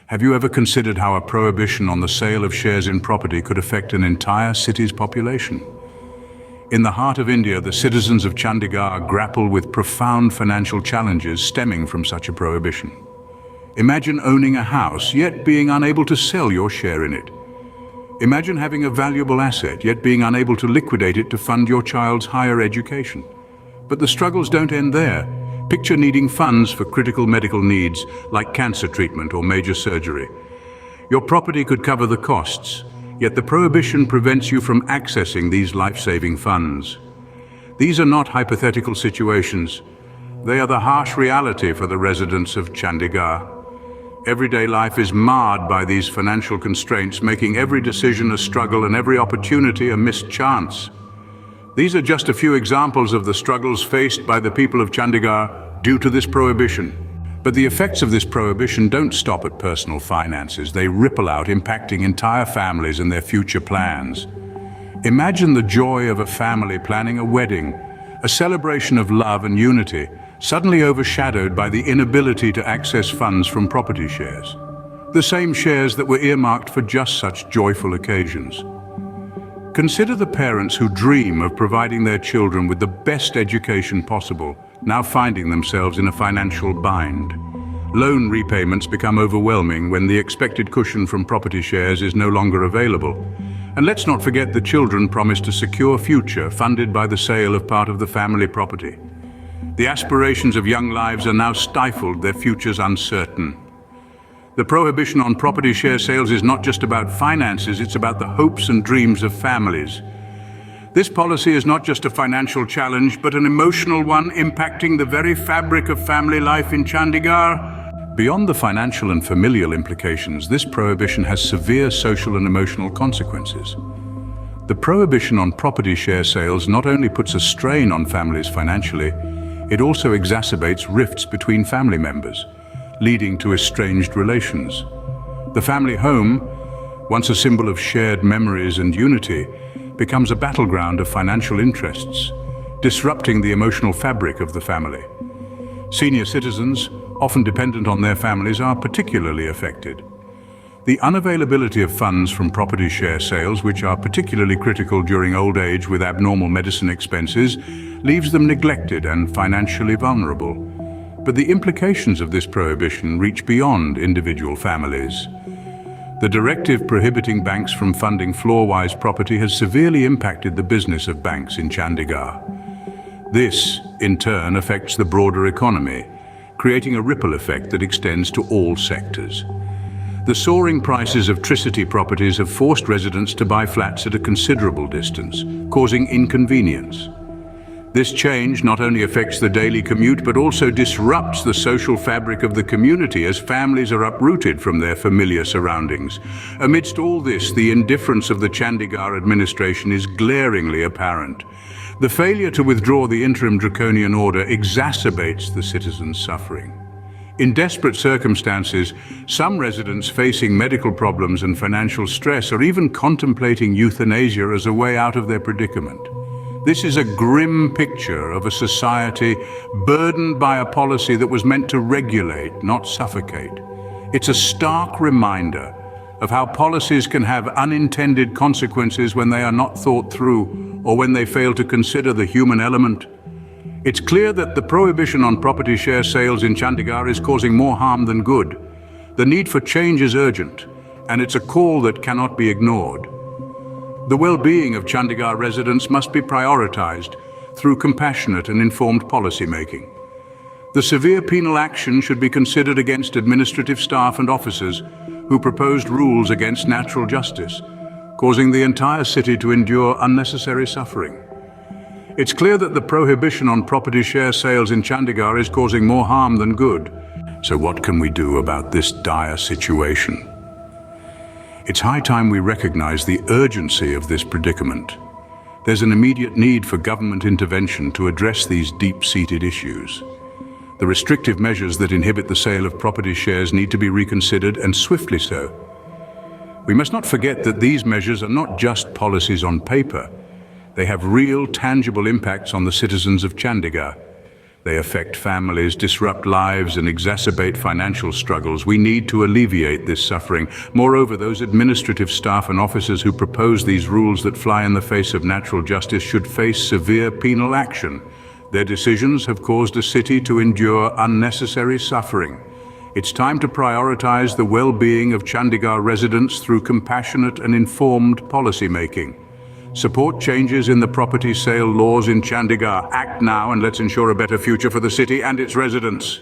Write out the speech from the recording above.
Have you ever considered how a prohibition on the sale of shares in property could affect an entire city's population? In the heart of India, the citizens of Chandigarh grapple with profound financial challenges stemming from such a prohibition. Imagine owning a house, yet being unable to sell your share in it. Imagine having a valuable asset, yet being unable to liquidate it to fund your child's higher education. But the struggles don't end there. Picture needing funds for critical medical needs like cancer treatment or major surgery. Your property could cover the costs, yet the prohibition prevents you from accessing these life-saving funds. These are not hypothetical situations. They are the harsh reality for the residents of Chandigarh. Everyday life is marred by these financial constraints, making every decision a struggle and every opportunity a missed chance. These are just a few examples of the struggles faced by the people of Chandigarh due to this prohibition. But the effects of this prohibition don't stop at personal finances. They ripple out, impacting entire families and their future plans. Imagine the joy of a family planning a wedding, a celebration of love and unity, suddenly overshadowed by the inability to access funds from property shares. The same shares that were earmarked for just such joyful occasions. Consider the parents who dream of providing their children with the best education possible, now finding themselves in a financial bind. Loan repayments become overwhelming when the expected cushion from property shares is no longer available. And let's not forget the children promised a secure future funded by the sale of part of the family property. The aspirations of young lives are now stifled, their futures uncertain. The prohibition on property share sales is not just about finances, it's about the hopes and dreams of families. This policy is not just a financial challenge, but an emotional one impacting the very fabric of family life in Chandigarh. Beyond the financial and familial implications, this prohibition has severe social and emotional consequences. The prohibition on property share sales not only puts a strain on families financially, it also exacerbates rifts between family members, leading to estranged relations. The family home, once a symbol of shared memories and unity, becomes a battleground of financial interests, disrupting the emotional fabric of the family. Senior citizens, often dependent on their families, are particularly affected. The unavailability of funds from property share sales, which are particularly critical during old age with abnormal medicine expenses, leaves them neglected and financially vulnerable. But the implications of this prohibition reach beyond individual families. The directive prohibiting banks from funding floorwise property has severely impacted the business of banks in Chandigarh. This, in turn, affects the broader economy, creating a ripple effect that extends to all sectors. The soaring prices of Tricity properties have forced residents to buy flats at a considerable distance, causing inconvenience. This change not only affects the daily commute, but also disrupts the social fabric of the community as families are uprooted from their familiar surroundings. Amidst all this, the indifference of the Chandigarh administration is glaringly apparent. The failure to withdraw the interim draconian order exacerbates the citizens' suffering. In desperate circumstances, some residents facing medical problems and financial stress are even contemplating euthanasia as a way out of their predicament. This is a grim picture of a society burdened by a policy that was meant to regulate, not suffocate. It's a stark reminder of how policies can have unintended consequences when they are not thought through or when they fail to consider the human element. It's clear that the prohibition on property share sales in Chandigarh is causing more harm than good. The need for change is urgent, and it's a call that cannot be ignored. The well-being of Chandigarh residents must be prioritized through compassionate and informed policymaking. The severe penal action should be considered against administrative staff and officers who proposed rules against natural justice, causing the entire city to endure unnecessary suffering. It's clear that the prohibition on property share sales in Chandigarh is causing more harm than good. So what can we do about this dire situation? It's high time we recognize the urgency of this predicament. There's an immediate need for government intervention to address these deep-seated issues. The restrictive measures that inhibit the sale of property shares need to be reconsidered, and swiftly so. We must not forget that these measures are not just policies on paper. They have real, tangible impacts on the citizens of Chandigarh. They affect families, disrupt lives, and exacerbate financial struggles. We need to alleviate this suffering. Moreover, those administrative staff and officers who propose these rules that fly in the face of natural justice should face severe penal action. Their decisions have caused a city to endure unnecessary suffering. It's time to prioritize the well-being of Chandigarh residents through compassionate and informed policymaking. Support changes in the property sale laws in Chandigarh. Act now and let's ensure a better future for the city and its residents.